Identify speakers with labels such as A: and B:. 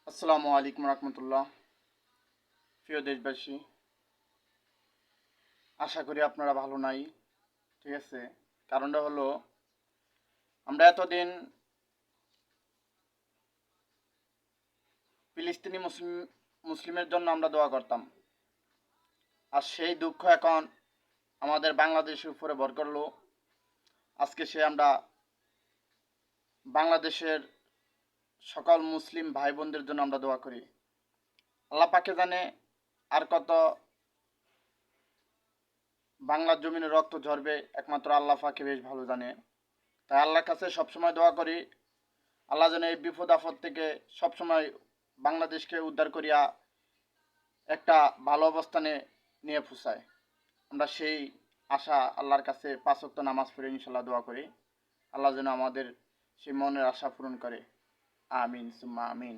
A: আসসালামু আলাইকুম রহমতুল্লাহ। প্রিয় দেশবাসী, আশা করি আপনারা ভালো নাই। ঠিক আছে, কারণটা হলো আমরা এতদিন ফিলিস্তিনি মুসলিমের জন্য আমরা দোয়া করতাম, আর সেই দুঃখ এখন আমাদের বাংলাদেশের উপরে ভর করলো। আজকে আমরা বাংলাদেশের সকল মুসলিম ভাই বোনদের জন্য আমরা দোয়া করি। আল্লাহ পাকে জানে আর কত বাংলার জমিনে রক্ত ঝরবে, একমাত্র আল্লাহ পাকে বেশ ভালো জানে। তাই আল্লাহর কাছে সবসময় দোয়া করি, আল্লাহ যেন এই বিপদ আপদ থেকে সবসময় বাংলাদেশকে উদ্ধার করিয়া একটা ভালো অবস্থানে নিয়ে ফুসায়। আমরা সেই আশা আল্লাহর কাছে 5 ওয়াক্ত নামাজ পড়ে ইনশাল্লাহ দোয়া করি। আল্লাহ যেন আমাদের সেই মনের আশা পূরণ করে। আমিন সুম্মা আমিন।